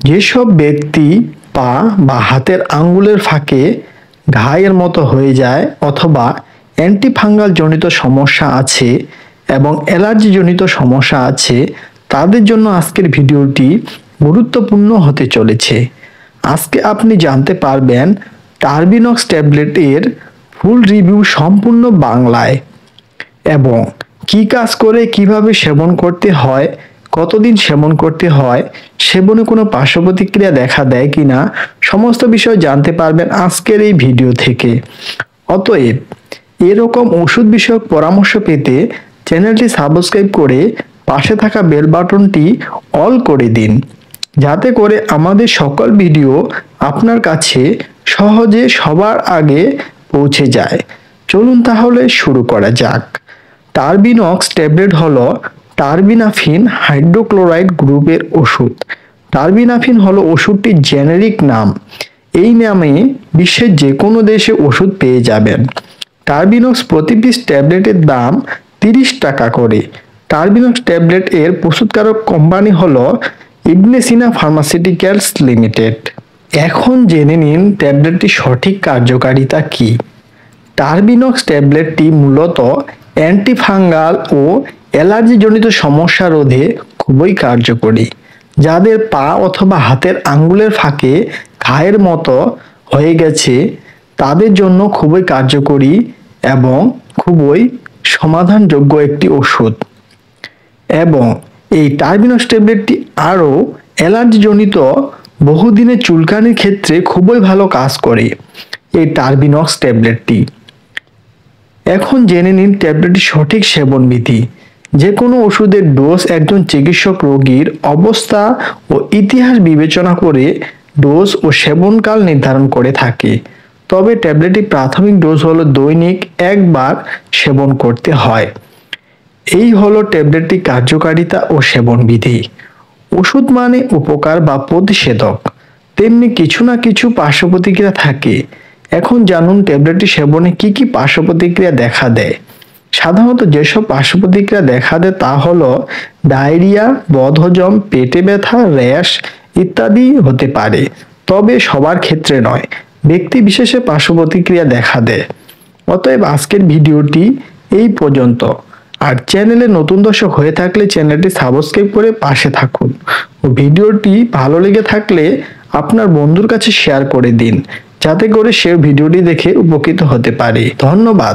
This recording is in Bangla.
যেসব ব্যক্তি পা বা হাতের আঙ্গুলের ফাঁকে ঘায়ের মতো হয়ে যায় অথবা অ্যান্টিফাঙ্গাল জনিত সমস্যা আছে এবং অ্যালার্জি জনিত সমস্যা আছে, তাদের জন্য আজকের ভিডিওটি গুরুত্বপূর্ণ হতে চলেছে। আজকে আপনি জানতে পারবেন টার্বিনক্স ট্যাবলেটের ফুল রিভিউ সম্পূর্ণ বাংলায় এবং কি কাজ করে, কিভাবে সেবন করতে হয়, কতদিন সেবন করতে হয়, সেবনে কোনো পার্শ্ব প্রতিক্রিয়া দেখা দেয় কিনা, সমস্ত বিষয় জানতে পারবেন আজকের এই ভিডিও থেকে। অতএব এরকম ওষুধ বিষয়ক পরামর্শ পেতে চ্যানেলটি সাবস্ক্রাইব করে পাশে থাকা বেল বাটনটি অল করে দিন, যাতে করে আমাদের সকল ভিডিও আপনার কাছে সহজে সবার আগে পৌঁছে যায়। চলুন তাহলে শুরু করা যাক। টার্বিনক্স ট্যাবলেট হলো টার্বিনাফিন হাইড্রোক্লোরাইড গ্রুপের ওষুধ। টার্বিনাফিন হলো ওষুধটির জেনেরিক নাম। এই নামে বিশ্বের যে কোনো দেশে ওষুধ পেয়ে যাবেন। টার্বিনক্স প্রতি পিস ট্যাবলেটের দাম 30 টাকা করে। টার্বিনক্স ট্যাবলেট এর প্রস্তুতকারক কোম্পানি হলো ইবনে সিনা ফার্মাসিউটিক্যালস লিমিটেড। এখন জেনে নিন ট্যাবলেটটির সঠিক কার্যকারিতা কি। টার্বিনক্স ট্যাবলেটটি মূলত অ্যান্টিফাঙ্গাল ও অ্যালার্জি জনিত সমস্যা রোধে খুবই কার্যকরী। যাদের পা অথবা হাতের আঙ্গুলের ফাঁকে ঘায়ের মতো হয়ে গেছে, তাদের জন্য খুবই কার্যকরী এবং খুবই সমাধানযোগ্য একটি ওষুধ। এবং এই টার্বিনক্স ট্যাবলেটটি আরও অ্যালার্জি জনিত বহুদিনের চুলকানির ক্ষেত্রে খুবই ভালো কাজ করে এই টার্বিনক্স ট্যাবলেটটি। এখন জেনে নিন ট্যাবলেটটির সঠিক সেবন বিধি। যে কোনো ওষুধের ডোজ একজন চিকিৎসক রোগীর অবস্থা ও ইতিহাস বিবেচনা করে ডোজ ও সেবনকাল নির্ধারণ করে থাকে। তবে ট্যাবলেটটির প্রাথমিক ডোজ হলো দৈনিক একবার সেবন করতে হয়। এই হলো ট্যাবলেটটির কার্যকারিতা ও সেবন বিধি। ওষুধ মানে উপকার বা প্রতিষেধক, তেমনি কিছু না কিছু পার্শ্ব প্রতিক্রিয়া থাকে। এখন জানুন ট্যাবলেটটি সেবনে কি কি পার্শ্ব প্রতিক্রিয়া দেখা দেয়। সাধারণত যেসব পার্শ্ব প্রতিক্রিয়া দেখা দেয় তা হলো ডায়রিয়া, বদহজম, পেটে ব্যথা, র্যাশ ইত্যাদি হতে পারে। তবে সবার ক্ষেত্রে নয়, ব্যক্তি বিশেষে পার্শ্ব প্রতিক্রিয়া দেখা দেয়। অতএব আজকের ভিডিওটি এই পর্যন্ত। আর চ্যানেলে নতুন দর্শক হয়ে থাকলে চ্যানেলটি সাবস্ক্রাইব করে পাশে থাকুন ও ভিডিওটি ভালো লেগে থাকলে আপনার বন্ধুর কাছে শেয়ার করে দিন, যাতে করে সে ভিডিওটি দেখে উপকৃত হতে পারে। ধন্যবাদ।